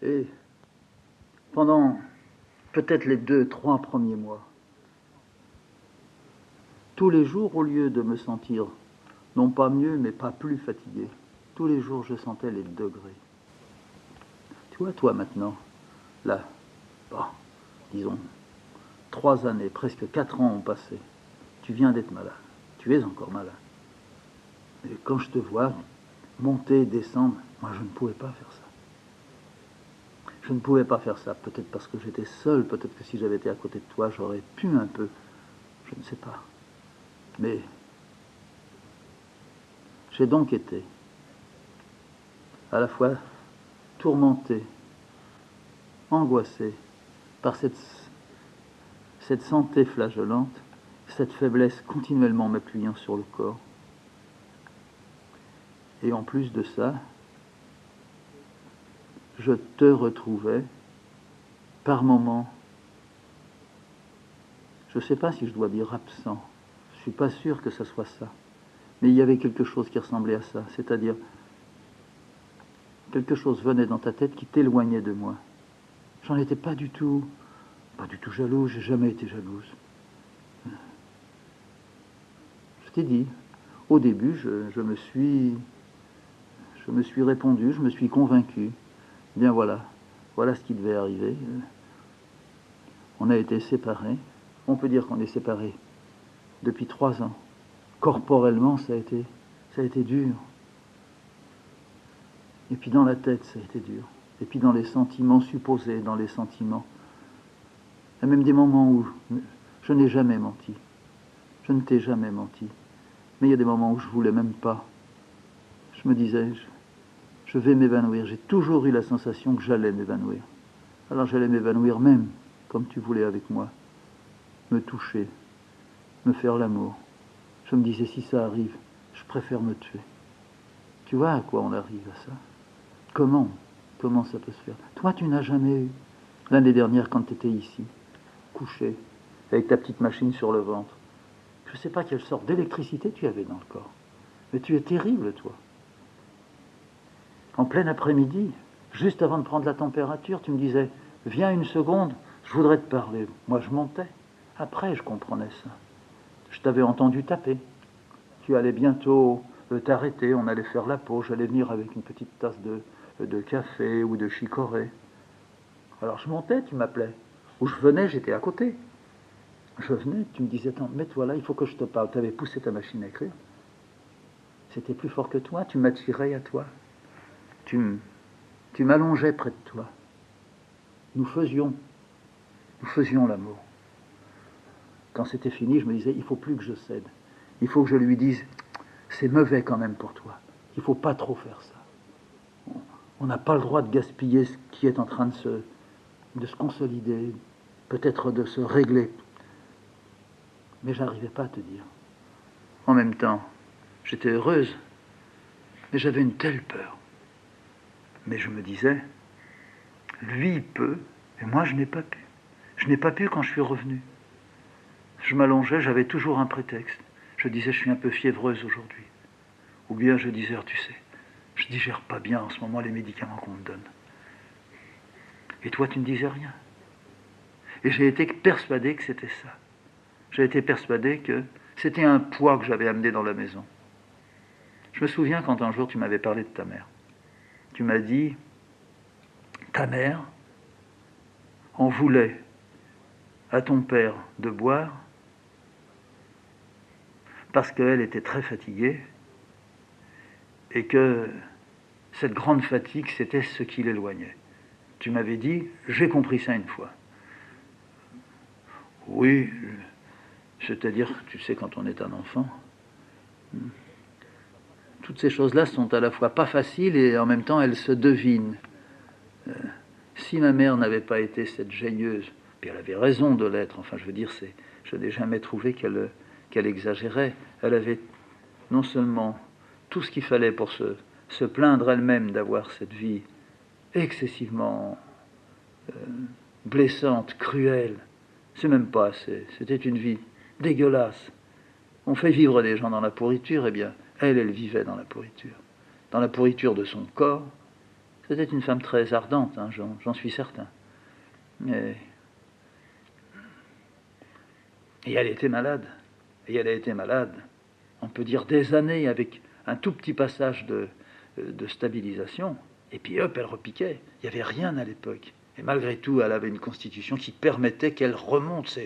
Et pendant peut-être les 2, 3 premiers mois, tous les jours, au lieu de me sentir non pas mieux, mais pas plus fatigué, tous les jours je sentais les degrés. Tu vois, toi maintenant, là, bon, disons, 3 années, presque 4 ans ont passé. Tu viens d'être malade. Tu es encore malade. Et quand je te vois monter, descendre, moi je ne pouvais pas faire ça. Je ne pouvais pas faire ça, peut-être parce que j'étais seul, peut-être que si j'avais été à côté de toi, j'aurais pu un peu, je ne sais pas. Mais j'ai donc été à la fois tourmenté, angoissé par cette santé flageolante, cette faiblesse continuellement m'appuyant sur le corps. Et en plus de ça, je te retrouvais par moments, je ne sais pas si je dois dire absent, je ne suis pas sûr que ce soit ça, mais il y avait quelque chose qui ressemblait à ça, c'est-à-dire quelque chose venait dans ta tête qui t'éloignait de moi. J'en étais pas du tout jalouse, j'ai jamais été jalouse. Je t'ai dit, au début, je me suis répondu, je me suis convaincu. Bien voilà ce qui devait arriver. On a été séparés. On peut dire qu'on est séparés depuis 3 ans. Corporellement, ça a été dur. Et puis dans la tête, ça a été dur. Et puis dans les sentiments supposés, dans les sentiments. Il y a même des moments où je n'ai jamais menti. Je ne t'ai jamais menti. Mais il y a des moments où je ne voulais même pas. Je me disais, je vais m'évanouir. J'ai toujours eu la sensation que j'allais m'évanouir. Alors j'allais m'évanouir même, comme tu voulais avec moi. Me toucher, me faire l'amour. Je me disais, si ça arrive, je préfère me tuer. Tu vois à quoi on arrive à ça? Comment ça peut se faire? Toi, tu n'as jamais eu. L'année dernière, quand tu étais ici, couché, avec ta petite machine sur le ventre, je ne sais pas quelle sorte d'électricité tu avais dans le corps. Mais tu es terrible, toi. En plein après-midi, juste avant de prendre la température, tu me disais, viens une seconde, je voudrais te parler. Moi, je montais. Après, je comprenais ça. Je t'avais entendu taper. Tu allais bientôt t'arrêter, on allait faire la pause, j'allais venir avec une petite tasse de café ou de chicorée. Alors je montais, tu m'appelais. Ou je venais, j'étais à côté. Je venais, tu me disais, attends, mets-toi là, il faut que je te parle. Tu avais poussé ta machine à écrire. C'était plus fort que toi, tu m'attirais à toi. Tu m'allongeais près de toi. Nous faisions l'amour. Quand c'était fini, je me disais, il ne faut plus que je cède. Il faut que je lui dise, c'est mauvais quand même pour toi. Il ne faut pas trop faire ça. On n'a pas le droit de gaspiller ce qui est en train de se consolider, peut-être de se régler. Mais je n'arrivais pas à te dire. En même temps, j'étais heureuse, mais j'avais une telle peur. Mais je me disais, lui il peut, et moi je n'ai pas pu. Je n'ai pas pu quand je suis revenu. Je m'allongeais, j'avais toujours un prétexte. Je disais, je suis un peu fiévreuse aujourd'hui. Ou bien je disais, tu sais, je digère pas bien en ce moment les médicaments qu'on me donne. Et toi, tu ne disais rien. Et j'ai été persuadé que c'était ça. J'ai été persuadé que c'était un poids que j'avais amené dans la maison. Je me souviens quand un jour tu m'avais parlé de ta mère. Tu m'as dit, ta mère en voulait à ton père de boire parce qu'elle était très fatiguée et que cette grande fatigue, c'était ce qui l'éloignait. Tu m'avais dit, j'ai compris ça une fois. Oui, c'est-à-dire, tu sais, quand on est un enfant, toutes ces choses-là sont à la fois pas faciles et en même temps elles se devinent. Si ma mère n'avait pas été cette geigneuse, puis elle avait raison de l'être, enfin je veux dire, je n'ai jamais trouvé qu'elle exagérait. Elle avait non seulement tout ce qu'il fallait pour se plaindre elle-même d'avoir cette vie excessivement blessante, cruelle, c'est même pas assez, c'était une vie dégueulasse. On fait vivre des gens dans la pourriture, eh bien, elle vivait dans la pourriture de son corps, C'était une femme très ardente, hein, j'en suis certain. Et elle était malade. Et elle a été malade, on peut dire des années, avec un tout petit passage de stabilisation. Et puis hop, elle repiquait. Il n'y avait rien à l'époque. Et malgré tout, elle avait une constitution qui permettait qu'elle remonte.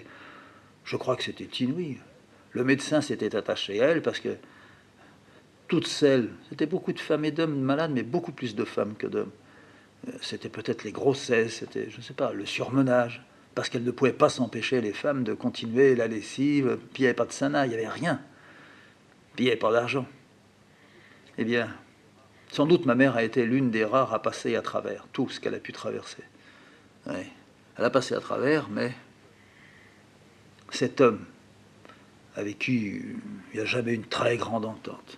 Je crois que c'était inouï. Le médecin s'était attaché à elle parce que toutes celles, c'était beaucoup de femmes et d'hommes malades, mais beaucoup plus de femmes que d'hommes. C'était peut-être les grossesses, c'était, je ne sais pas, le surmenage, parce qu'elles ne pouvaient pas s'empêcher, les femmes, de continuer la lessive, puis il n'y avait pas de sana, il n'y avait rien, puis il n'y avait pas d'argent. Eh bien, sans doute ma mère a été l'une des rares à passer à travers tout ce qu'elle a pu traverser. Oui. Elle a passé à travers, mais cet homme avec qui il n'y a jamais eu une très grande entente,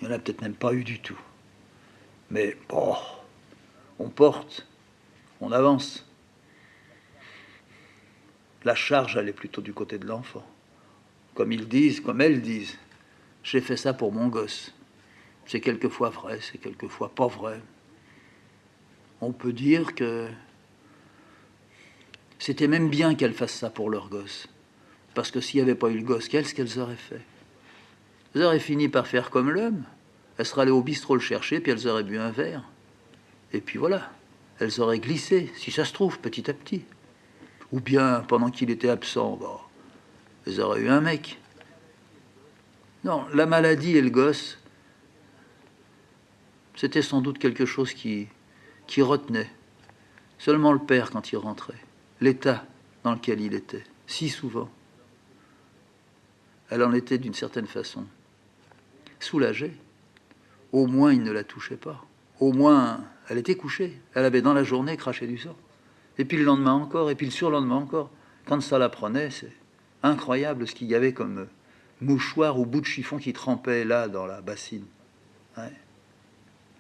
il n'y en a peut-être même pas eu du tout. Mais bon, on porte, on avance. La charge, elle est plutôt du côté de l'enfant. Comme ils disent, comme elles disent, j'ai fait ça pour mon gosse. C'est quelquefois vrai, c'est quelquefois pas vrai. On peut dire que c'était même bien qu'elles fassent ça pour leur gosse. Parce que s'il n'y avait pas eu le gosse, qu'est-ce qu'elles auraient fait? Elles auraient fini par faire comme l'homme. Elles seraient allées au bistrot le chercher, puis elles auraient bu un verre. Et puis voilà, elles auraient glissé, si ça se trouve, petit à petit. Ou bien, pendant qu'il était absent, bah, elles auraient eu un mec. Non, la maladie et le gosse, c'était sans doute quelque chose qui retenait. Seulement le père quand il rentrait. L'état dans lequel il était, si souvent. Elle en était d'une certaine façon soulagée. Au moins, il ne la touchait pas. Au moins, elle était couchée. Elle avait dans la journée craché du sang. Et puis le lendemain encore, et puis le surlendemain encore. Quand ça la prenait, c'est incroyable ce qu'il y avait comme mouchoir ou bout de chiffon qui trempait là dans la bassine. Ouais.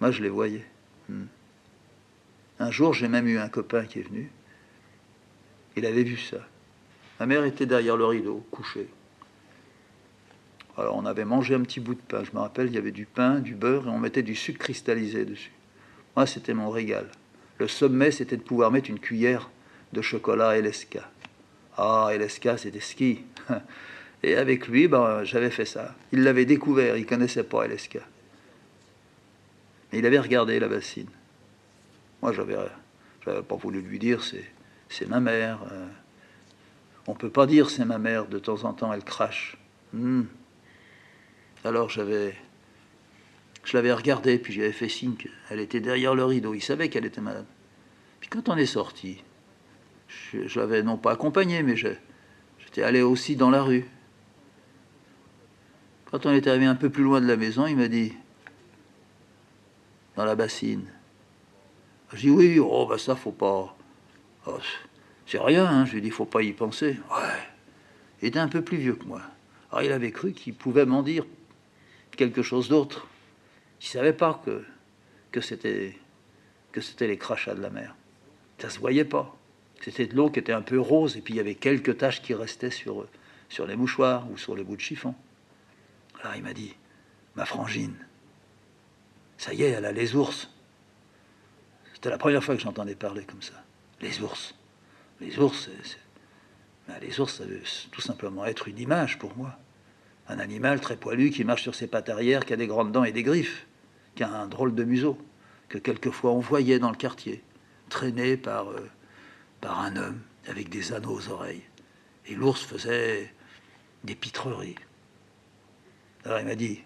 Moi, je les voyais. Un jour, j'ai même eu un copain qui est venu. Il avait vu ça. Ma mère était derrière le rideau, couchée. Alors, on avait mangé un petit bout de pain. Je me rappelle, il y avait du pain, du beurre, et on mettait du sucre cristallisé dessus. Moi, c'était mon régal. Le sommet, c'était de pouvoir mettre une cuillère de chocolat LSK. Ah, LSK, c'était ski. Et avec lui, ben, j'avais fait ça. Il l'avait découvert, il ne connaissait pas LSK. Mais il avait regardé la bassine. Moi, j'avais pas voulu lui dire, c'est ma mère. On ne peut pas dire c'est ma mère, de temps en temps, elle crache. Alors, je l'avais regardée, puis j'avais fait signe qu'elle était derrière le rideau. Il savait qu'elle était malade. Puis quand on est sorti, je l'avais non pas accompagnée, mais j'étais allé aussi dans la rue. Quand on est arrivé un peu plus loin de la maison, il m'a dit, dans la bassine. Je dis oui, oh bah ça faut pas. Oh, c'est rien, hein. Je lui dis faut pas y penser. Ouais. Il était un peu plus vieux que moi. Alors il avait cru qu'il pouvait m'en dire quelque chose d'autre. Il savait pas que c'était les crachats de la mer. Ça se voyait pas. C'était de l'eau qui était un peu rose et puis il y avait quelques taches qui restaient sur les mouchoirs ou sur les bouts de chiffon. Alors il m'a dit, ma frangine, ça y est, elle a les ours. C'était la première fois que j'entendais parler comme ça. Les ours. Les ours, les ours, ça veut tout simplement être une image pour moi. Un animal très poilu qui marche sur ses pattes arrière, qui a des grandes dents et des griffes, qui a un drôle de museau, que quelquefois on voyait dans le quartier, traîné par un homme avec des anneaux aux oreilles. Et l'ours faisait des pitreries. Alors il m'a dit,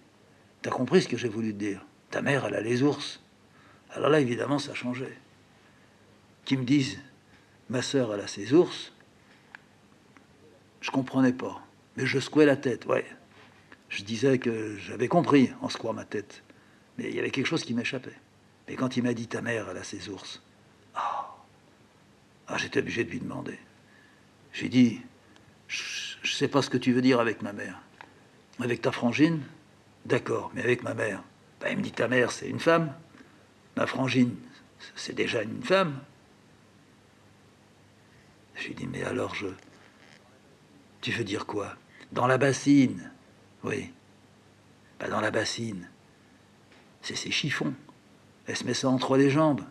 t'as compris ce que j'ai voulu te dire? Ta mère, elle a les ours. Alors là, évidemment, ça changeait. Qu'ils me disent, ma sœur, elle a ses ours, je comprenais pas. Mais je secouais la tête, ouais. Je disais que j'avais compris en secouant ma tête. Mais il y avait quelque chose qui m'échappait. Mais quand il m'a dit, ta mère, elle a ses ours, j'étais obligé de lui demander. J'ai dit, je sais pas ce que tu veux dire avec ma mère. Avec ta frangine, d'accord, mais avec ma mère. Ben, il me dit, ta mère, c'est une femme. Ma frangine, c'est déjà une femme. J'ai dit, mais alors tu veux dire quoi? Dans la bassine. Oui. Ben, dans la bassine, c'est ces chiffons. Elle se met ça entre les jambes.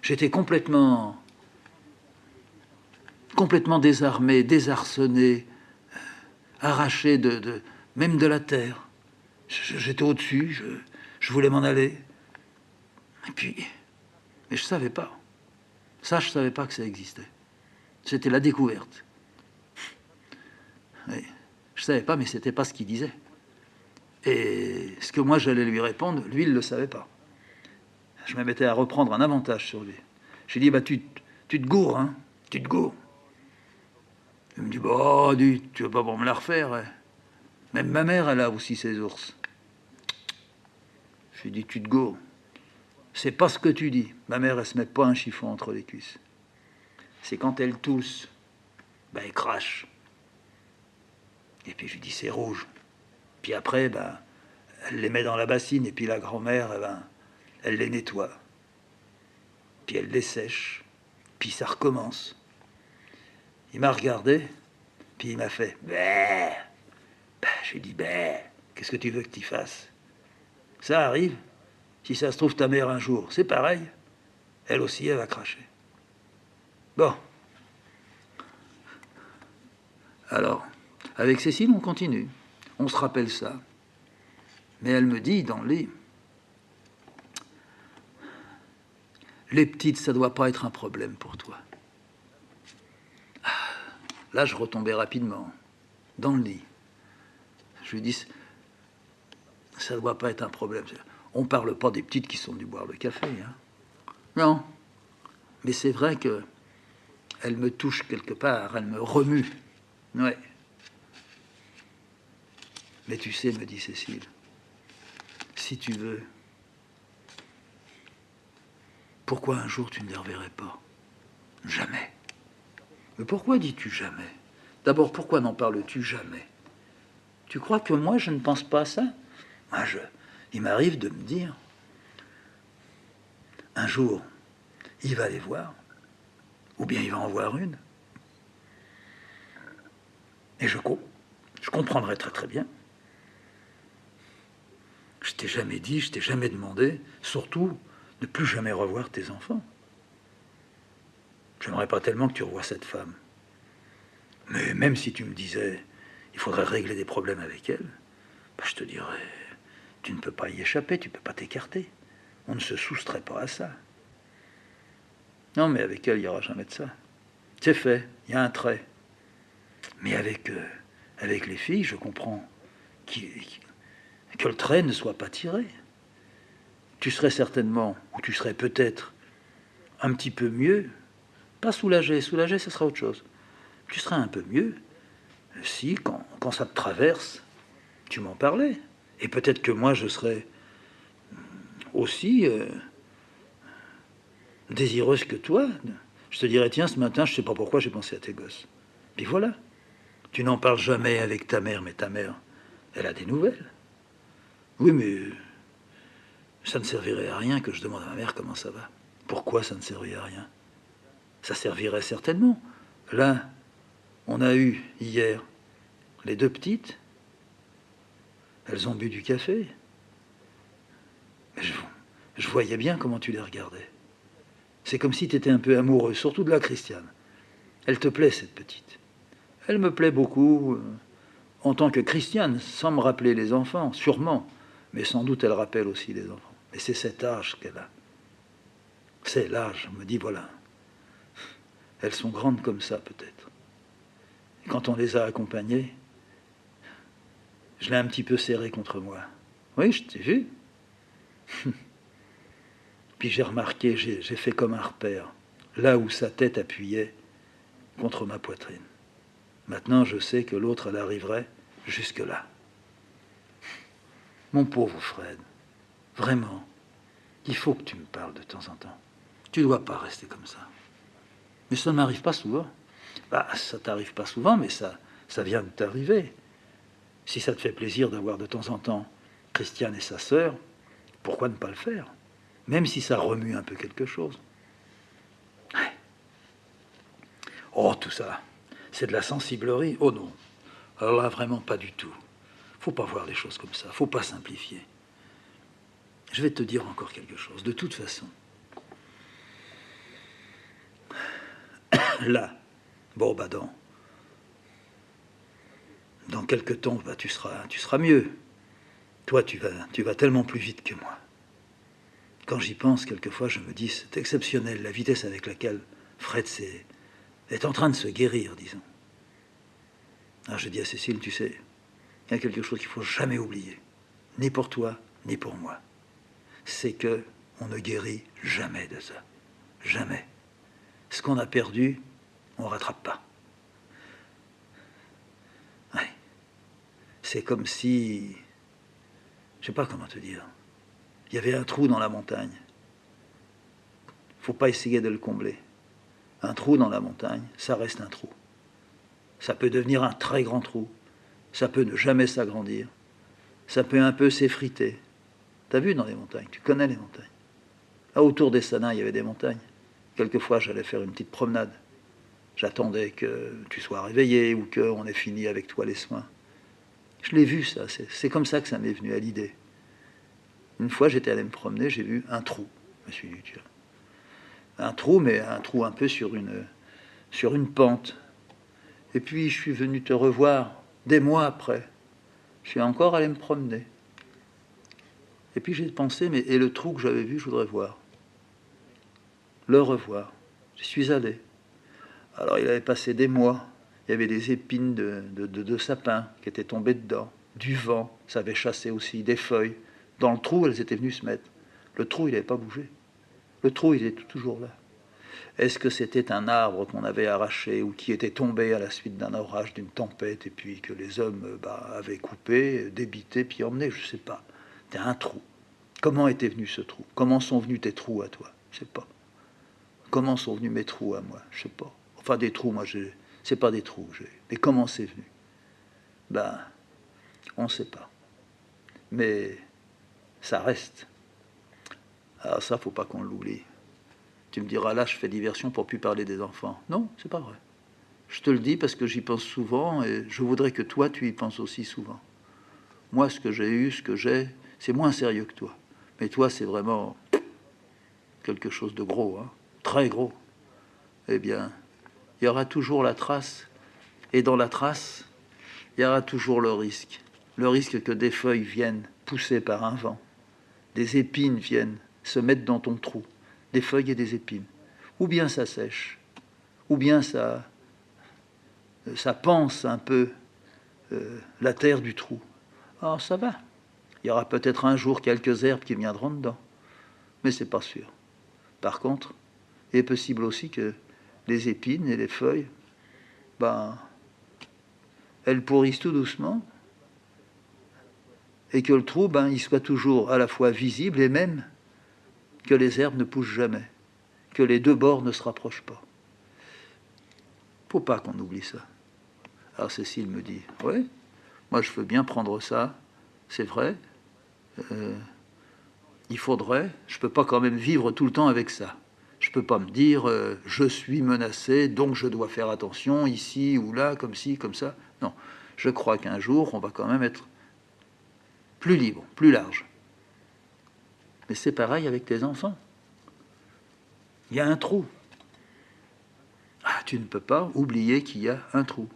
J'étais complètement désarmé, désarçonné, arraché même de la terre. J'étais au-dessus, je voulais m'en aller. Et puis, mais je savais pas. Ça, je savais pas que ça existait. C'était la découverte. Oui, je savais pas, mais c'était pas ce qu'il disait. Et ce que moi j'allais lui répondre, lui, il le savait pas. Je me mettais à reprendre un avantage sur lui. J'ai dit, bah tu te gourres, hein, tu te gourres. Il me dit, bah, tu veux pas pour me la refaire, hein. Même ma mère, elle a aussi ses ours. J'ai dit, tu te gourres. C'est pas ce que tu dis. Ma mère, elle se met pas un chiffon entre les cuisses. C'est quand elle tousse, ben elle crache. Et puis je lui dis, c'est rouge. Puis après, ben, elle les met dans la bassine, et puis la grand-mère, eh ben, elle les nettoie. Puis elle les sèche. Puis ça recommence. Il m'a regardé, puis il m'a fait bé. Ben, j'ai dit bé. Qu'est-ce que tu veux que tu fasses? Ça arrive. Si ça se trouve, ta mère un jour, c'est pareil. Elle aussi, elle va cracher. Bon. Alors, avec Cécile, on continue. On se rappelle ça. Mais elle me dit dans le lit, les petites, ça doit pas être un problème pour toi. Là, je retombais rapidement dans le lit. Je lui dis, ça doit pas être un problème. On parle pas des petites qui sont venues boire le café, hein. Non. Mais c'est vrai que elle me touche quelque part, elle me remue. Ouais. Mais tu sais, me dit Cécile, si tu veux, pourquoi un jour tu ne les reverrais pas? Jamais. Mais pourquoi dis-tu jamais? D'abord, pourquoi n'en parles-tu jamais? Tu crois que moi, je ne pense pas à ça? Moi, il m'arrive de me dire, un jour, il va les voir, ou bien il va en voir une, et je comprendrai très très bien. Je t'ai jamais dit, je t'ai jamais demandé, surtout, ne plus jamais revoir tes enfants. J'aimerais pas tellement que tu revoies cette femme. Mais même si tu me disais, il faudrait régler des problèmes avec elle, bah, je te dirais, tu ne peux pas y échapper, tu ne peux pas t'écarter. On ne se soustrait pas à ça. Non, mais avec elle, il n'y aura jamais de ça. C'est fait, il y a un trait. Mais avec les filles, je comprends que le trait ne soit pas tiré. Tu serais certainement, ou tu serais peut-être un petit peu mieux, pas soulagé, soulagé, ce sera autre chose. Tu serais un peu mieux si, quand ça te traverse, tu m'en parlais. Et peut-être que moi, je serais aussi désireuse que toi. Je te dirais, tiens, ce matin, je sais pas pourquoi j'ai pensé à tes gosses. Puis voilà. Tu n'en parles jamais avec ta mère, mais ta mère, elle a des nouvelles. Oui, mais ça ne servirait à rien que je demande à ma mère comment ça va. Pourquoi ça ne servirait à rien? Ça servirait certainement. Là, on a eu hier les deux petites. Elles ont bu du café. Je voyais bien comment tu les regardais. C'est comme si tu étais un peu amoureux, surtout de la Christiane. Elle te plaît, cette petite. Elle me plaît beaucoup en tant que Christiane, sans me rappeler les enfants, sûrement. Mais sans doute, elle rappelle aussi les enfants. Mais c'est cet âge qu'elle a. C'est l'âge, je me dis, voilà. Elles sont grandes comme ça, peut-être. Et quand on les a accompagnées, je l'ai un petit peu serrée contre moi. Oui, je t'ai vu. Puis j'ai remarqué, j'ai fait comme un repère, là où sa tête appuyait contre ma poitrine. Maintenant, je sais que l'autre, elle arriverait jusque-là. Mon pauvre Fred, vraiment, il faut que tu me parles de temps en temps. Tu ne dois pas rester comme ça. Mais ça ne m'arrive pas souvent. Bah, ça t'arrive pas souvent, mais ça vient de t'arriver. Si ça te fait plaisir d'avoir de temps en temps Christiane et sa sœur, pourquoi ne pas le faire? Même si ça remue un peu quelque chose. Ouais. Oh, tout ça, c'est de la sensiblerie. Oh non, alors là, vraiment pas du tout. Faut pas voir les choses comme ça, faut pas simplifier. Je vais te dire encore quelque chose. De toute façon, là, bon, bah dans quelque temps, bah, tu seras mieux. Toi, tu vas tellement plus vite que moi. Quand j'y pense, quelquefois, je me dis, c'est exceptionnel, la vitesse avec laquelle Fred est en train de se guérir, disons. Alors je dis à Cécile, tu sais, il y a quelque chose qu'il ne faut jamais oublier, ni pour toi, ni pour moi. C'est que on ne guérit jamais de ça. Jamais. Ce qu'on a perdu, on ne rattrape pas. Ouais. C'est comme si... Je ne sais pas comment te dire. Il y avait un trou dans la montagne. Il ne faut pas essayer de le combler. Un trou dans la montagne, ça reste un trou. Ça peut devenir un très grand trou. Ça peut ne jamais s'agrandir. Ça peut un peu s'effriter. T'as vu dans les montagnes, tu connais les montagnes. Là, autour des Sanins, il y avait des montagnes. Quelquefois, j'allais faire une petite promenade. J'attendais que tu sois réveillé ou qu'on ait fini avec toi les soins. Je l'ai vu, ça. C'est comme ça que ça m'est venu à l'idée. Une fois, j'étais allé me promener, j'ai vu un trou. Je me suis dit, tiens. Un trou, mais un trou un peu sur une pente. Et puis, je suis venu te revoir des mois après. Je suis encore allé me promener. Et puis, j'ai pensé, mais et le trou que j'avais vu, je voudrais voir. Le revoir. J'y suis allé. Alors, il avait passé des mois. Il y avait des épines de sapin qui étaient tombées dedans. Du vent, ça avait chassé aussi des feuilles. Dans le trou, elles étaient venues se mettre. Le trou, il n'avait pas bougé. Le trou, il était toujours là. Est-ce que c'était un arbre qu'on avait arraché ou qui était tombé à la suite d'un orage, d'une tempête, et puis que les hommes avaient coupé, débité, puis emmené? Je ne sais pas. C'était un trou. Comment était venu ce trou? Comment sont venus tes trous à toi? Je ne sais pas. Comment sont venus mes trous à moi? Je ne sais pas. Enfin, des trous, moi, c'est pas des trous. Mais comment c'est venu? Ben, on ne sait pas. Mais ça reste. Alors ça, faut pas qu'on l'oublie. Tu me diras, là, je fais diversion pour plus parler des enfants. Non, c'est pas vrai. Je te le dis parce que j'y pense souvent et je voudrais que toi, tu y penses aussi souvent. Moi, ce que j'ai eu, ce que j'ai, c'est moins sérieux que toi. Mais toi, c'est vraiment quelque chose de gros, hein, très gros. Eh bien, il y aura toujours la trace. Et dans la trace, il y aura toujours le risque. Le risque que des feuilles viennent poussées par un vent. Des épines viennent se mettre dans ton trou. Des feuilles et des épines. Ou bien ça sèche. Ou bien ça panse un peu la terre du trou. Alors ça va. Il y aura peut-être un jour quelques herbes qui viendront dedans. Mais c'est pas sûr. Par contre, il est possible aussi que les épines et les feuilles, elles pourrissent tout doucement et que le trou, il soit toujours à la fois visible et même que les herbes ne poussent jamais, que les deux bords ne se rapprochent pas. Faut pas qu'on oublie ça. Alors Cécile me dit, ouais, moi je veux bien prendre ça, c'est vrai. Il faudrait, je peux pas quand même vivre tout le temps avec ça. Je peux pas me dire, je suis menacé, donc je dois faire attention ici ou là, comme ci, comme ça. Non, je crois qu'un jour, on va quand même être plus libre, plus large. Mais c'est pareil avec tes enfants. Il y a un trou. Ah, tu ne peux pas oublier qu'il y a un trou.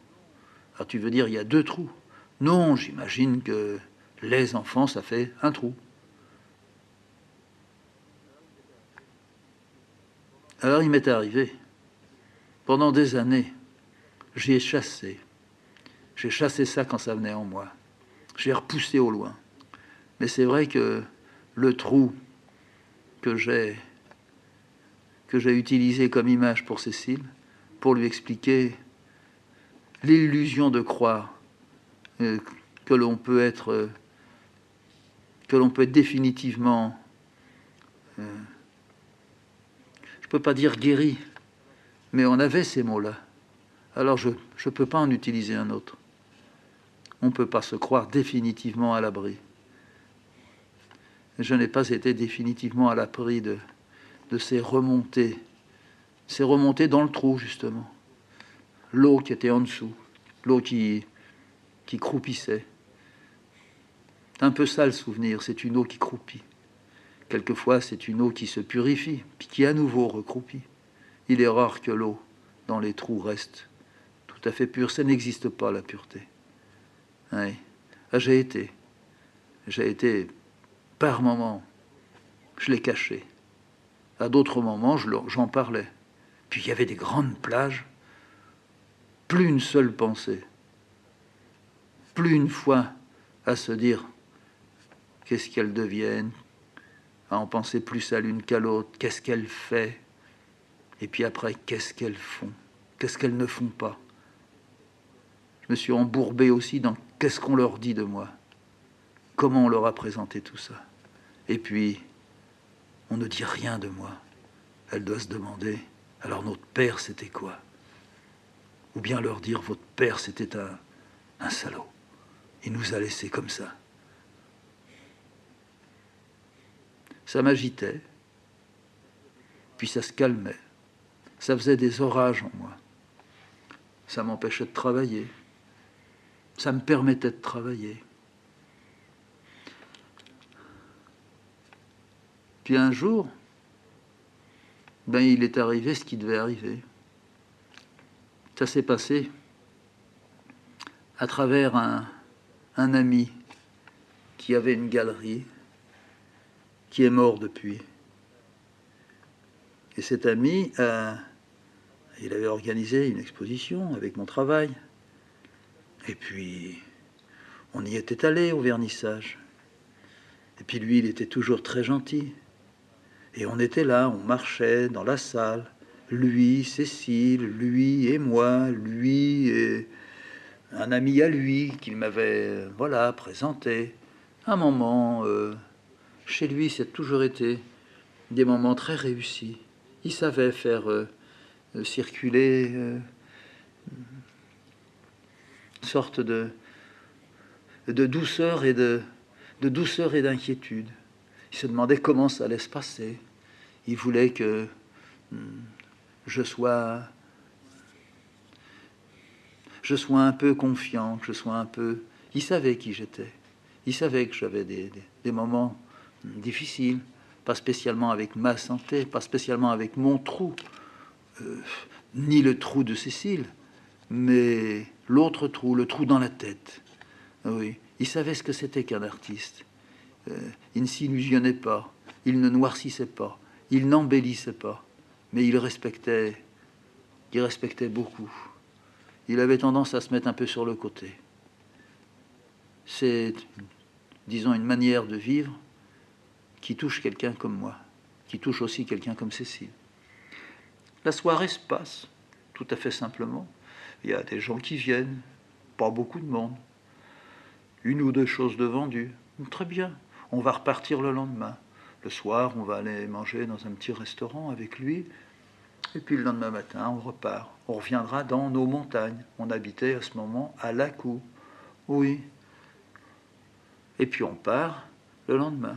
Alors tu veux dire il y a deux trous? Non, j'imagine que les enfants, ça fait un trou. Alors il m'est arrivé, pendant des années, j'y ai chassé. J'ai chassé ça quand ça venait en moi. J'ai repoussé au loin. Mais c'est vrai que le trou que j'ai utilisé comme image pour Cécile, pour lui expliquer l'illusion de croire que l'on peut être définitivement, je ne peux pas dire guéri, mais on avait ces mots-là. Alors je ne peux pas en utiliser un autre. On ne peut pas se croire définitivement à l'abri. Je n'ai pas été définitivement à l'abri de ces remontées dans le trou, justement. L'eau qui était en dessous, l'eau qui croupissait. C'est un peu ça le souvenir, c'est une eau qui croupit. Quelquefois, c'est une eau qui se purifie, puis qui à nouveau recroupit. Il est rare que l'eau dans les trous reste tout à fait pure. Ça n'existe pas, la pureté. Oui. Ah, j'ai été, par moments, je l'ai caché. À d'autres moments, j'en parlais. Puis il y avait des grandes plages, plus une seule pensée, plus une fois à se dire qu'est-ce qu'elles deviennent, à en penser plus à l'une qu'à l'autre, qu'est-ce qu'elles font, et puis après, qu'est-ce qu'elles font, qu'est-ce qu'elles ne font pas. Je me suis embourbé aussi dans qu'est-ce qu'on leur dit de moi, comment on leur a présenté tout ça. Et puis, on ne dit rien de moi. Elle doit se demander, alors notre père, c'était quoi? Ou bien leur dire, votre père, c'était un salaud. Il nous a laissés comme ça. Ça m'agitait, puis ça se calmait. Ça faisait des orages en moi. Ça m'empêchait de travailler. Ça me permettait de travailler. Puis un jour, il est arrivé ce qui devait arriver. Ça s'est passé à travers un ami qui avait une galerie, qui est mort depuis. Et cet ami, il avait organisé une exposition avec mon travail. Et puis, on y était allé au vernissage. Et puis lui, il était toujours très gentil. Et on était là, on marchait dans la salle. Lui, Cécile, lui et moi, lui et un ami à lui qu'il m'avait présenté. Un moment, chez lui, ça a toujours été des moments très réussis. Il savait faire circuler une sorte de douceur et douceur et d'inquiétude. Il se demandait comment ça allait se passer. Il voulait que je sois un peu confiant, que je sois un peu... Il savait qui j'étais. Il savait que j'avais des moments difficiles, pas spécialement avec ma santé, pas spécialement avec mon trou, ni le trou de Cécile, mais l'autre trou, le trou dans la tête. Oui, il savait ce que c'était qu'un artiste. Il ne s'illusionnait pas, il ne noircissait pas, il n'embellissait pas, mais il respectait beaucoup. Il avait tendance à se mettre un peu sur le côté. C'est, disons, une manière de vivre qui touche quelqu'un comme moi, qui touche aussi quelqu'un comme Cécile. La soirée se passe tout à fait simplement. Il y a des gens qui viennent, pas beaucoup de monde, une ou deux choses de vendues. Très bien, on va repartir le lendemain. Le soir, on va aller manger dans un petit restaurant avec lui. Et puis le lendemain matin, on repart. On reviendra dans nos montagnes. On habitait à ce moment à Lacou. Oui. Et puis on part le lendemain.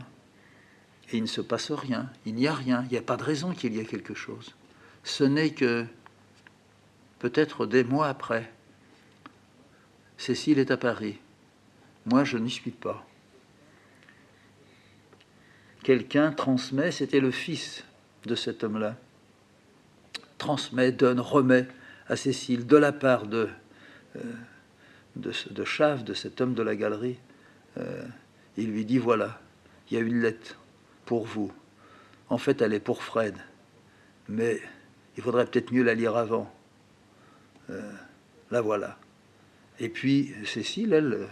Et il ne se passe rien. Il n'y a rien. Il n'y a pas de raison qu'il y ait quelque chose. Ce n'est que peut-être des mois après. Cécile est à Paris. Moi, je n'y suis pas. Quelqu'un transmet, c'était le fils de cet homme-là, transmet, donne, remet à Cécile de la part de Chave, de cet homme de la galerie. Il lui dit, voilà, il y a une lettre pour vous. En fait, elle est pour Fred, mais il faudrait peut-être mieux la lire avant. La voilà. Et puis Cécile,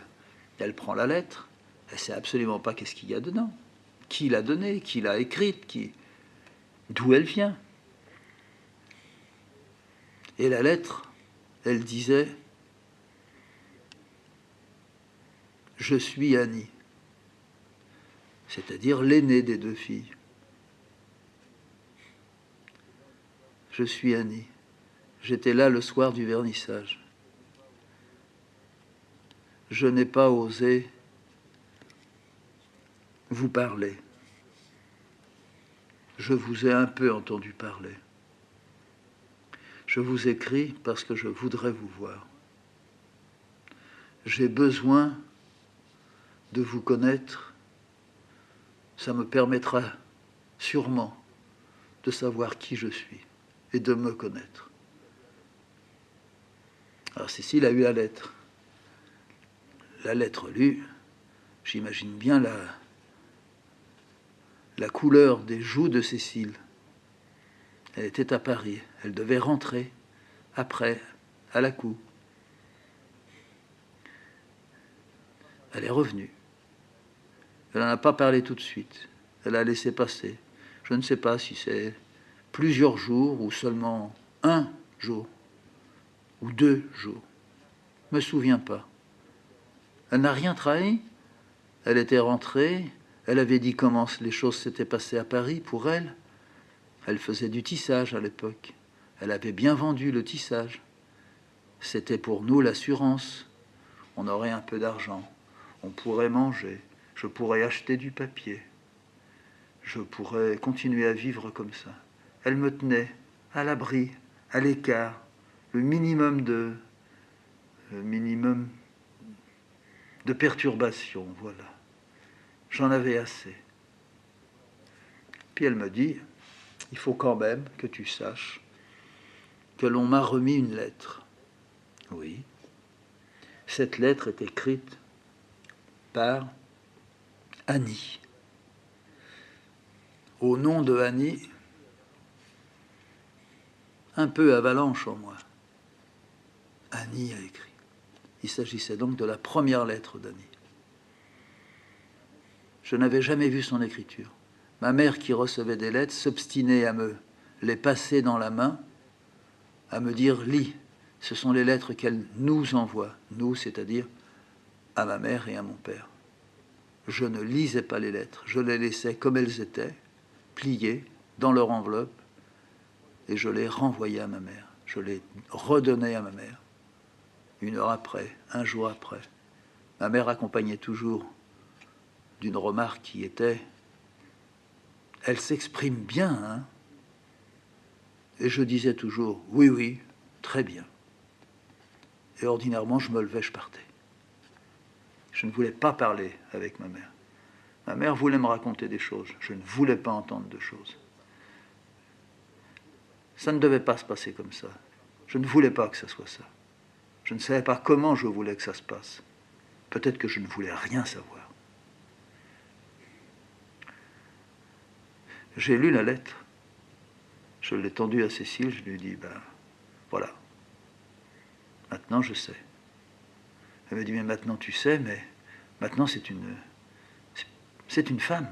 elle prend la lettre, elle ne sait absolument pas qu'est-ce qu'il y a dedans, qui l'a donnée, qui l'a écrite, d'où elle vient. Et la lettre, elle disait « Je suis Annie », c'est-à-dire l'aînée des deux filles. Je suis Annie. J'étais là le soir du vernissage. Je n'ai pas osé vous parler. Je vous ai un peu entendu parler. Je vous écris parce que je voudrais vous voir. J'ai besoin de vous connaître. Ça me permettra sûrement, de savoir qui je suis et de me connaître. Alors Cécile a eu la lettre. La lettre lue, j'imagine bien la couleur des joues de Cécile. Elle était à Paris. Elle devait rentrer après, à la cour. Elle est revenue. Elle n'en a pas parlé tout de suite. Elle a laissé passer. Je ne sais pas si c'est plusieurs jours ou seulement un jour ou 2 jours. Je ne me souviens pas. Elle n'a rien trahi. Elle était rentrée. Elle avait dit comment les choses s'étaient passées à Paris pour elle. Elle faisait du tissage à l'époque. Elle avait bien vendu le tissage. C'était pour nous l'assurance. On aurait un peu d'argent. On pourrait manger. Je pourrais acheter du papier. Je pourrais continuer à vivre comme ça. Elle me tenait à l'abri, à l'écart, le minimum de perturbation, voilà. J'en avais assez. Puis elle me dit, il faut quand même que tu saches que l'on m'a remis une lettre. Oui. Cette lettre est écrite par Annie. Au nom de Annie, un peu avalanche en moi. Annie a écrit. Il s'agissait donc de la première lettre d'Annie. Je n'avais jamais vu son écriture. Ma mère, qui recevait des lettres, s'obstinait à me les passer dans la main, à me dire « lis ». Ce sont les lettres qu'elle nous envoie, nous, c'est-à-dire à ma mère et à mon père. Je ne lisais pas les lettres, je les laissais comme elles étaient, pliées dans leur enveloppe, et je les renvoyais à ma mère. Je les redonnais à ma mère. 1 heure après, 1 jour après. Ma mère accompagnait toujours d'une remarque qui était « Elle s'exprime bien, hein ?» Et je disais toujours « Oui, oui, très bien. » Et ordinairement, je me levais, je partais. Je ne voulais pas parler avec ma mère. Ma mère voulait me raconter des choses. Je ne voulais pas entendre de choses. Ça ne devait pas se passer comme ça. Je ne voulais pas que ça soit ça. Je ne savais pas comment je voulais que ça se passe. Peut-être que je ne voulais rien savoir. J'ai lu la lettre. Je l'ai tendue à Cécile. Je lui ai dit, ben voilà. Maintenant, je sais. Elle m'a dit, mais maintenant tu sais, mais maintenant c'est une femme.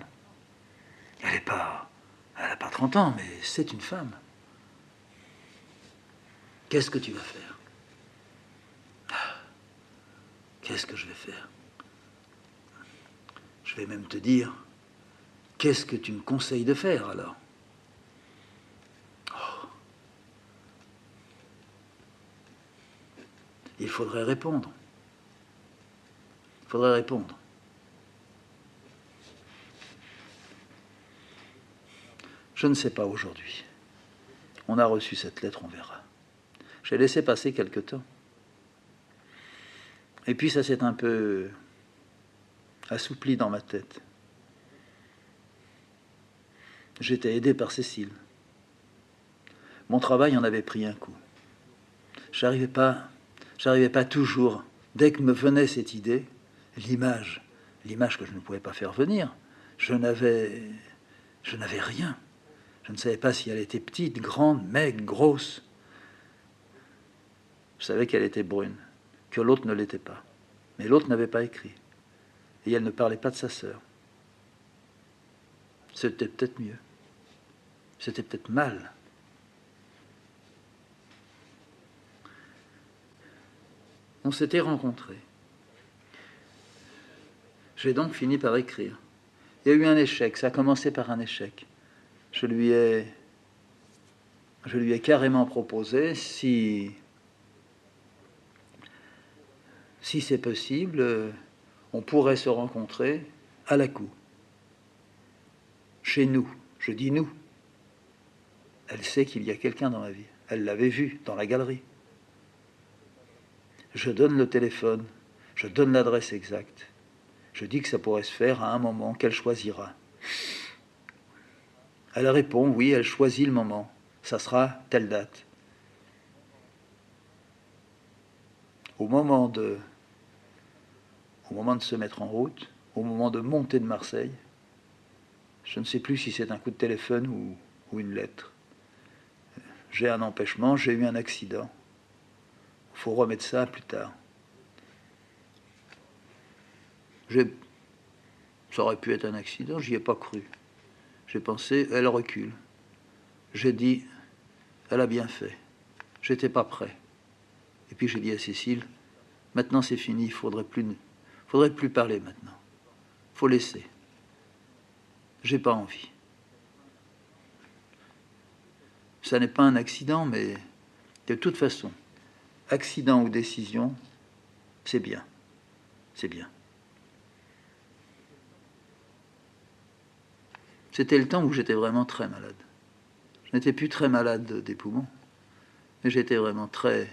Elle n'a pas 30 ans, mais c'est une femme. Qu'est-ce que tu vas faire? Qu'est-ce que je vais faire? Je vais même te dire, qu'est-ce que tu me conseilles de faire alors? Oh. Il faudrait répondre. Il faudrait répondre. Je ne sais pas aujourd'hui. On a reçu cette lettre, on verra. J'ai laissé passer quelque temps. Et puis ça s'est un peu assoupli dans ma tête. J'étais aidé par Cécile. Mon travail en avait pris un coup. J'arrivais pas toujours, dès que me venait cette idée, l'image que je ne pouvais pas faire venir, je n'avais rien. Je ne savais pas si elle était petite, grande, maigre, grosse. Je savais qu'elle était brune, que l'autre ne l'était pas. Mais l'autre n'avait pas écrit. Et elle ne parlait pas de sa sœur. C'était peut-être mieux. C'était peut-être mal. On s'était rencontrés. J'ai donc fini par écrire. Il y a eu un échec, ça a commencé par un échec. Je lui ai carrément proposé, si c'est possible, on pourrait se rencontrer à la cour. Chez nous. Je dis nous. Elle sait qu'il y a quelqu'un dans ma vie. Elle l'avait vu dans la galerie. Je donne le téléphone, je donne l'adresse exacte. Je dis que ça pourrait se faire à un moment qu'elle choisira. Elle répond, oui, elle choisit le moment. Ça sera telle date. Au moment de se mettre en route, au moment de monter de Marseille, je ne sais plus si c'est un coup de téléphone ou une lettre. J'ai un empêchement, j'ai eu un accident. Il faut remettre ça plus tard. Ça aurait pu être un accident, j'y ai pas cru. J'ai pensé, elle recule. J'ai dit, elle a bien fait. J'étais pas prêt. Et puis j'ai dit à Cécile, maintenant c'est fini, il faudrait plus parler maintenant. Faut laisser. J'ai pas envie. Ça n'est pas un accident, mais de toute façon, accident ou décision, c'est bien. C'est bien. C'était le temps où j'étais vraiment très malade. Je n'étais plus très malade des poumons, mais j'étais vraiment très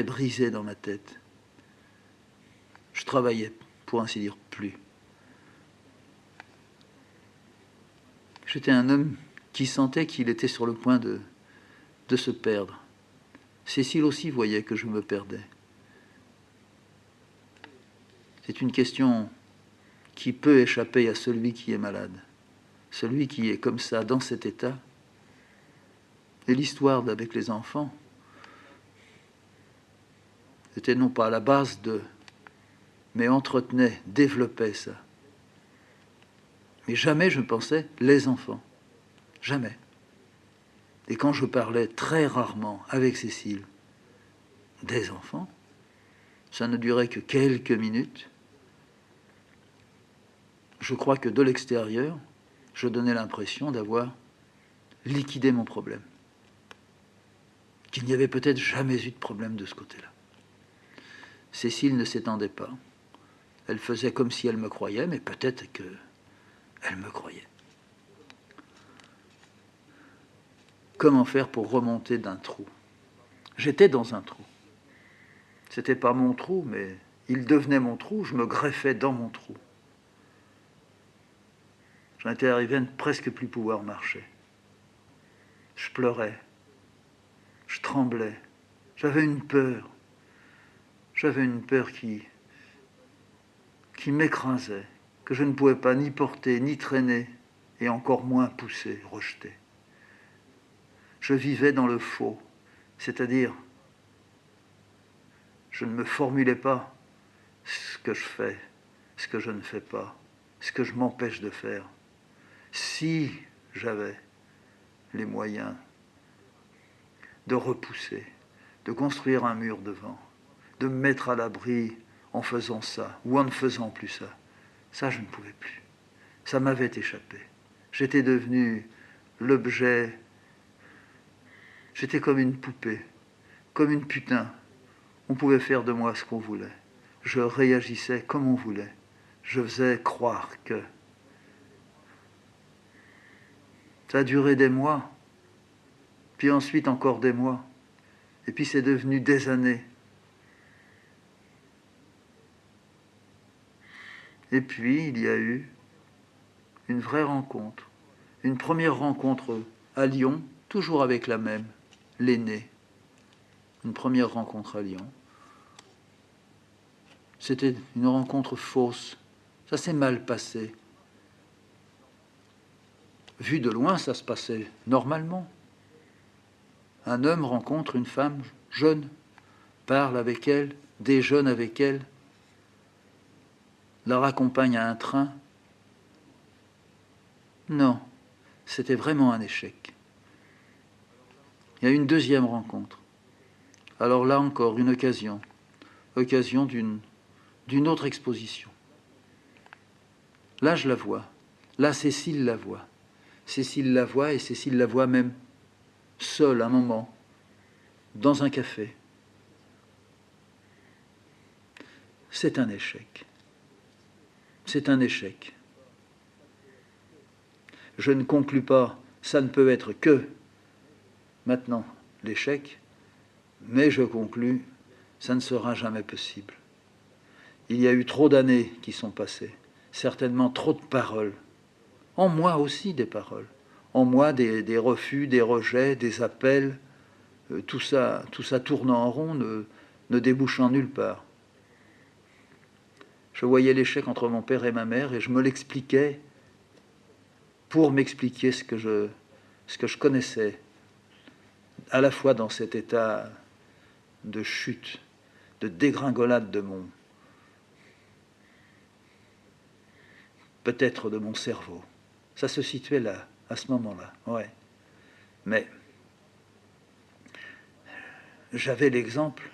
brisé dans ma tête. Je travaillais, pour ainsi dire, plus. J'étais un homme qui sentait qu'il était sur le point de se perdre. Cécile aussi voyait que je me perdais. C'est une question qui peut échapper à celui qui est malade, celui qui est comme ça, dans cet état. Et l'histoire avec les enfants était non pas à la base de, mais entretenait, développait ça. Mais jamais je ne pensais les enfants. Jamais. Et quand je parlais très rarement avec Cécile des enfants, ça ne durait que quelques minutes. Je crois que de l'extérieur, je donnais l'impression d'avoir liquidé mon problème. Qu'il n'y avait peut-être jamais eu de problème de ce côté-là. Cécile ne s'étendait pas. Elle faisait comme si elle me croyait, mais peut-être qu'elle me croyait. Comment faire pour remonter d'un trou? J'étais dans un trou. C'était pas mon trou, mais il devenait mon trou, je me greffais dans mon trou. J'en étais arrivé à ne presque plus pouvoir marcher. Je pleurais, je tremblais, j'avais une peur qui m'écrasait, que je ne pouvais pas ni porter, ni traîner, et encore moins pousser, rejeter. Je vivais dans le faux, c'est-à-dire, je ne me formulais pas ce que je fais, ce que je ne fais pas, ce que je m'empêche de faire. Si j'avais les moyens de repousser, de construire un mur devant, de me mettre à l'abri en faisant ça ou en ne faisant plus ça, ça je ne pouvais plus. Ça m'avait échappé. J'étais devenu l'objet, j'étais comme une poupée, comme une putain. On pouvait faire de moi ce qu'on voulait. Je réagissais comme on voulait. Je faisais croire que... Ça a duré des mois, puis ensuite encore des mois, et puis c'est devenu des années. Et puis il y a eu une vraie rencontre, une première rencontre à Lyon, toujours avec la même, l'aînée. Une première rencontre à Lyon. C'était une rencontre fausse. Ça s'est mal passé. Vu de loin, ça se passait normalement. Un homme rencontre une femme jeune, parle avec elle, déjeune avec elle, la raccompagne à un train. Non, c'était vraiment un échec. Il y a une deuxième rencontre. Alors là encore, une occasion d'une autre exposition. Là, je la vois. Là, Cécile la voit. Cécile la voit et Cécile la voit même seule un moment, dans un café. C'est un échec. C'est un échec. Je ne conclus pas, ça ne peut être que maintenant l'échec, mais je conclus, ça ne sera jamais possible. Il y a eu trop d'années qui sont passées, certainement trop de paroles, En moi aussi des paroles. En moi des refus, des rejets, des appels. Tout ça tournant en rond, ne débouchant nulle part. Je voyais l'échec entre mon père et ma mère et je me l'expliquais pour m'expliquer ce que je connaissais, à la fois dans cet état de chute, de dégringolade de mon, peut-être de mon cerveau. Ça se situait là, à ce moment-là, ouais. Mais j'avais l'exemple,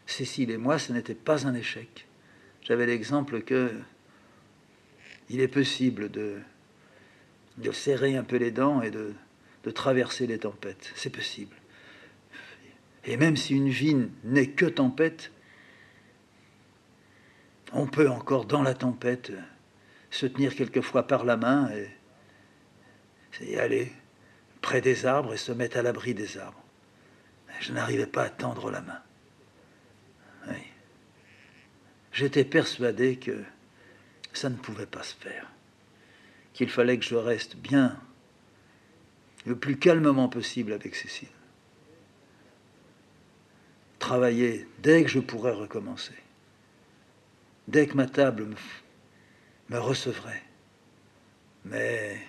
Cécile et moi, ce n'était pas un échec. J'avais l'exemple que il est possible de serrer un peu les dents et de traverser les tempêtes. C'est possible. Et même si une vie n'est que tempête, on peut encore, dans la tempête, se tenir quelquefois par la main et aller près des arbres et se mettre à l'abri des arbres. Je n'arrivais pas à tendre la main. Oui. J'étais persuadé que ça ne pouvait pas se faire, qu'il fallait que je reste bien, le plus calmement possible avec Cécile. Travailler dès que je pourrais recommencer, dès que ma table me recevrait. Mais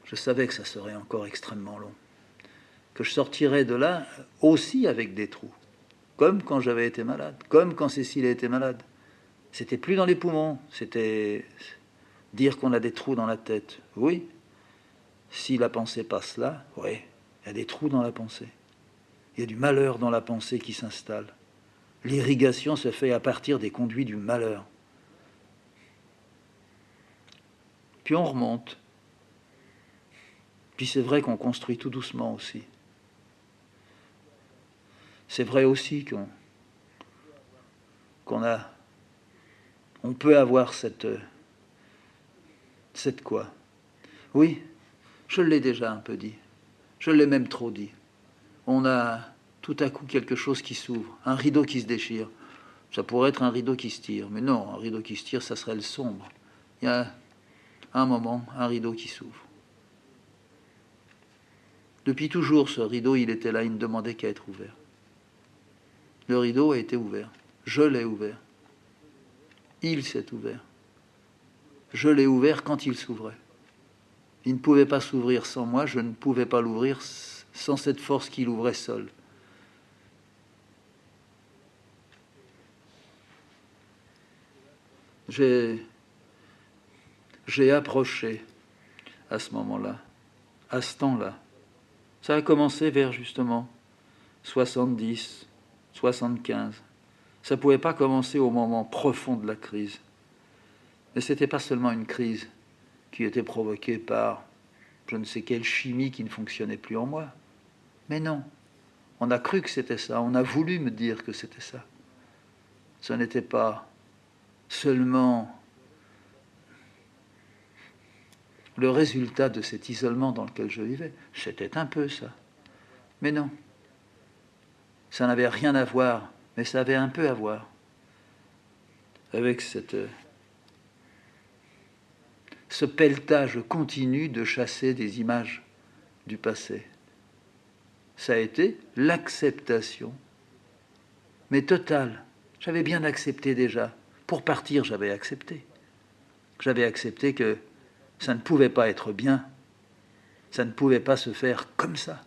je savais que ça serait encore extrêmement long, que je sortirais de là aussi avec des trous, comme quand j'avais été malade, comme quand Cécile a été malade. C'était plus dans les poumons, c'était dire qu'on a des trous dans la tête. Oui, si la pensée passe là, oui, il y a des trous dans la pensée. Il y a du malheur dans la pensée qui s'installe. L'irrigation se fait à partir des conduits du malheur. Puis on remonte. Puis c'est vrai qu'on construit tout doucement aussi. C'est vrai aussi on peut avoir cette quoi. Oui, je l'ai déjà un peu dit. Je l'ai même trop dit. On a tout à coup quelque chose qui s'ouvre, un rideau qui se déchire. Ça pourrait être un rideau qui se tire, mais non, un rideau qui se tire, ça serait le sombre. Il y a un moment, un rideau qui s'ouvre. Depuis toujours, ce rideau, il était là, il ne demandait qu'à être ouvert. Le rideau a été ouvert. Je l'ai ouvert. Il s'est ouvert. Je l'ai ouvert quand il s'ouvrait. Il ne pouvait pas s'ouvrir sans moi, je ne pouvais pas l'ouvrir sans cette force qui l'ouvrait seul. J'ai approché à ce moment-là, à ce temps-là. Ça a commencé vers justement 70, 75. Ça ne pouvait pas commencer au moment profond de la crise. Mais ce n'était pas seulement une crise qui était provoquée par je ne sais quelle chimie qui ne fonctionnait plus en moi. Mais non, on a cru que c'était ça, on a voulu me dire que c'était ça. Ce n'était pas seulement le résultat de cet isolement dans lequel je vivais. C'était un peu ça. Mais non, ça n'avait rien à voir, mais ça avait un peu à voir avec ce pelletage continu de chasser des images du passé. Ça a été l'acceptation, mais totale. J'avais bien accepté déjà. Pour partir, j'avais accepté. J'avais accepté que ça ne pouvait pas être bien. Ça ne pouvait pas se faire comme ça.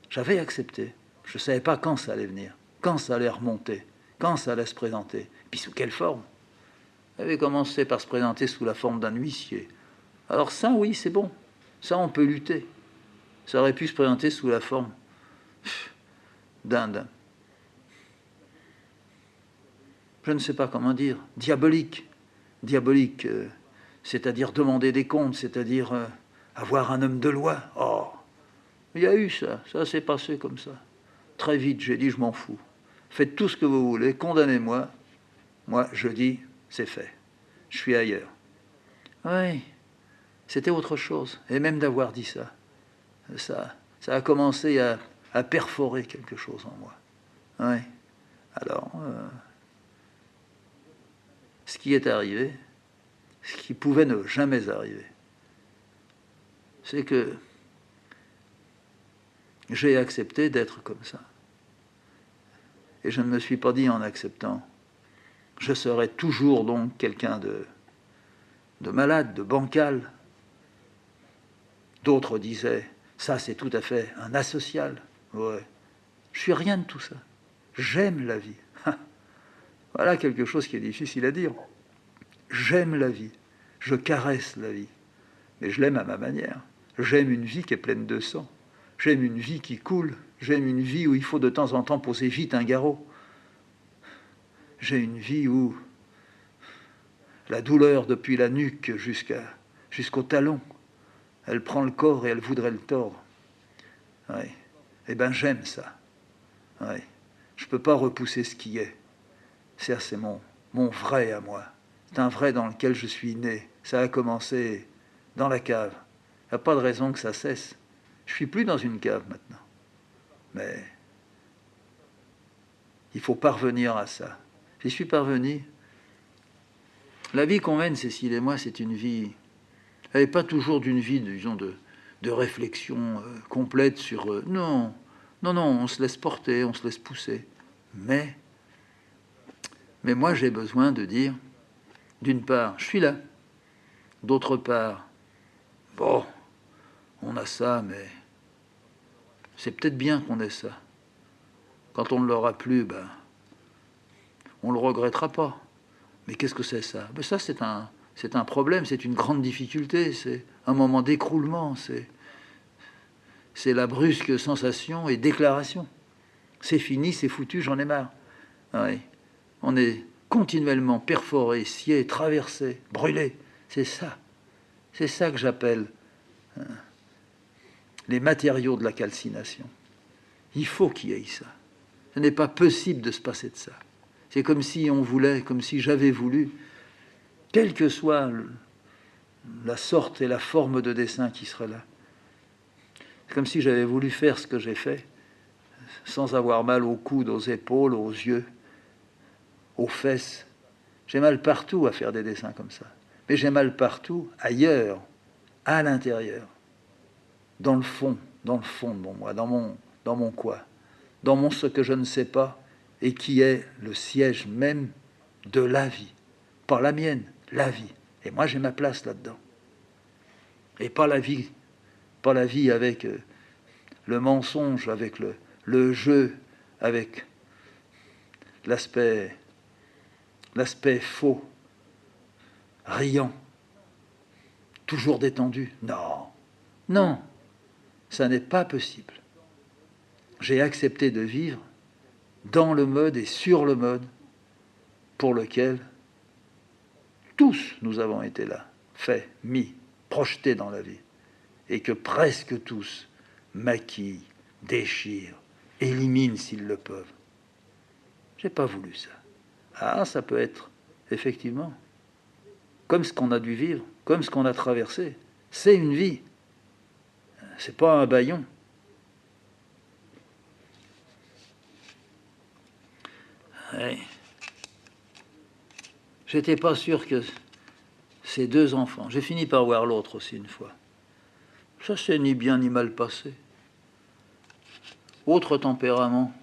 J'avais accepté. Je ne savais pas quand ça allait venir, quand ça allait remonter, quand ça allait se présenter, puis sous quelle forme. Ça avait commencé par se présenter sous la forme d'un huissier. Alors ça, oui, c'est bon. Ça, on peut lutter. Ça aurait pu se présenter sous la forme d'un... Je ne sais pas comment dire. Diabolique. Diabolique, c'est-à-dire demander des comptes, c'est-à-dire avoir un homme de loi. Oh, il y a eu ça. Ça s'est passé comme ça. Très vite, j'ai dit, je m'en fous. Faites tout ce que vous voulez, condamnez-moi. Moi, je dis, c'est fait. Je suis ailleurs. Oui, c'était autre chose. Et même d'avoir dit ça, ça a commencé à perforer quelque chose en moi. Oui. Alors, ce qui est arrivé, ce qui pouvait ne jamais arriver, c'est que j'ai accepté d'être comme ça. Et je ne me suis pas dit en acceptant, je serai toujours donc quelqu'un de malade, de bancal. D'autres disaient, ça c'est tout à fait un asocial. Ouais. Je suis rien de tout ça. J'aime la vie. Voilà quelque chose qui est difficile à dire. J'aime la vie. Je caresse la vie. Mais je l'aime à ma manière. J'aime une vie qui est pleine de sang. J'aime une vie qui coule. J'aime une vie où il faut de temps en temps poser vite un garrot. J'ai une vie où la douleur depuis la nuque jusqu'au talon, elle prend le corps et elle voudrait le tordre. Oui. Eh bien, j'aime ça. Oui. Je ne peux pas repousser ce qui est. Ça, c'est mon vrai à moi. C'est un vrai dans lequel je suis né. Ça a commencé dans la cave. Il n'y a pas de raison que ça cesse. Je ne suis plus dans une cave maintenant. Mais il faut parvenir à ça. J'y suis parvenu. La vie qu'on mène, Cécile et moi, c'est une vie... Elle n'est pas toujours d'une vie, disons, de réflexion complète sur... non, on se laisse porter, on se laisse pousser. Mais moi, j'ai besoin de dire, d'une part, je suis là. D'autre part, bon, on a ça, mais c'est peut-être bien qu'on ait ça. Quand on ne l'aura plus, ben, on ne le regrettera pas. Mais qu'est-ce que c'est ça? Ben ça, c'est un problème, c'est une grande difficulté, c'est un moment d'écroulement, c'est la brusque sensation et déclaration. C'est fini, c'est foutu, j'en ai marre. Oui. On est continuellement perforé, scié, traversé, brûlé. C'est ça. C'est ça que j'appelle les matériaux de la calcination. Il faut qu'il y ait ça. Ce n'est pas possible de se passer de ça. C'est comme si on voulait, comme si j'avais voulu, quelle que soit la sorte et la forme de dessin qui serait là. C'est comme si j'avais voulu faire ce que j'ai fait, sans avoir mal aux coudes, aux épaules, aux yeux, aux fesses. J'ai mal partout à faire des dessins comme ça. Mais j'ai mal partout, ailleurs, à l'intérieur, dans le fond de mon moi, dans mon quoi, dans mon ce que je ne sais pas, et qui est le siège même de la vie. Pas la mienne, la vie. Et moi, j'ai ma place là-dedans. Et pas la vie avec le mensonge, avec le jeu, avec l'aspect faux, riant, toujours détendu. Non, ça n'est pas possible. J'ai accepté de vivre dans le mode et sur le mode pour lequel tous nous avons été là, faits, mis, projetés dans la vie, et que presque tous maquillent, déchirent, éliminent s'ils le peuvent. J'ai pas voulu ça. Ah, ça peut être, effectivement, comme ce qu'on a dû vivre, comme ce qu'on a traversé. C'est une vie. C'est pas un bâillon. Ouais. J'étais pas sûr que ces deux enfants... J'ai fini par voir l'autre aussi une fois. Ça s'est ni bien ni mal passé. Autre tempérament,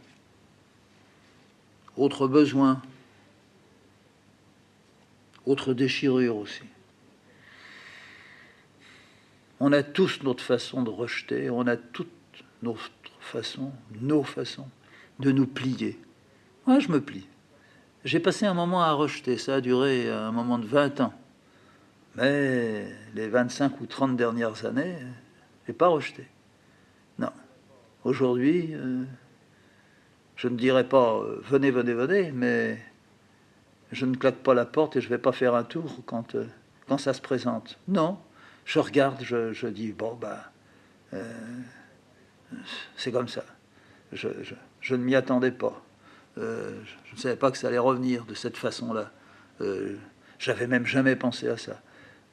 autre besoin, autre déchirure aussi. On a tous notre façon de rejeter, on a toutes nos façons de nous plier. Moi, je me plie. J'ai passé un moment à rejeter, ça a duré un moment de 20 ans. Mais les 25 ou 30 dernières années, je n'ai pas rejeté. Non. Aujourd'hui, je ne dirais pas venez, mais je ne claque pas la porte et je ne vais pas faire un tour quand ça se présente. Non. Je regarde, je dis, bon, c'est comme ça. Je ne m'y attendais pas. Je ne savais pas que ça allait revenir de cette façon-là. J'avais même jamais pensé à ça.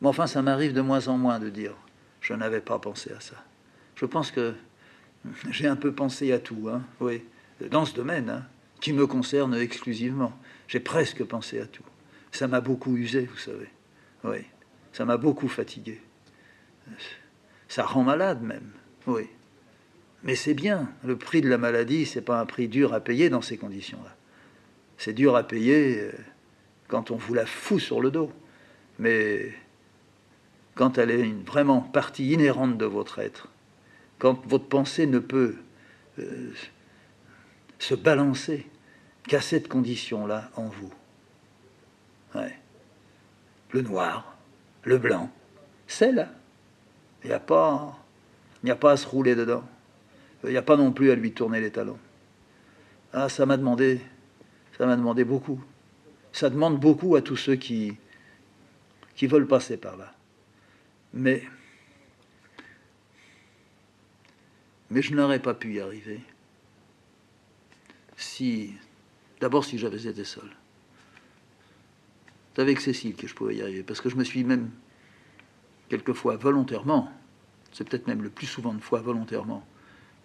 Mais enfin, ça m'arrive de moins en moins de dire, je n'avais pas pensé à ça. Je pense que j'ai un peu pensé à tout, hein, oui, dans ce domaine, hein, qui me concerne exclusivement. J'ai presque pensé à tout. Ça m'a beaucoup usé, vous savez. Oui. Ça m'a beaucoup fatigué. Ça rend malade même, oui. Mais c'est bien. Le prix de la maladie, c'est pas un prix dur à payer dans ces conditions-là. C'est dur à payer quand on vous la fout sur le dos. Mais quand elle est une vraiment partie inhérente de votre être, quand votre pensée ne peut se balancer qu'à cette condition-là en vous. Ouais. Le noir, le blanc, c'est là. Il n'y a pas à se rouler dedans. Il n'y a pas non plus à lui tourner les talons. Ah, ça m'a demandé beaucoup. Ça demande beaucoup à tous ceux qui veulent passer par là. Mais je n'aurais pas pu y arriver d'abord si j'avais été seul. C'est avec Cécile que je pouvais y arriver, parce que je me suis même quelquefois volontairement, c'est peut-être même le plus souvent de fois volontairement,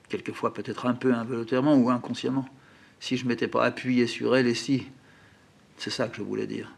quelquefois peut-être un peu involontairement ou inconsciemment, si je ne m'étais pas appuyé sur elle, et si, c'est ça que je voulais dire.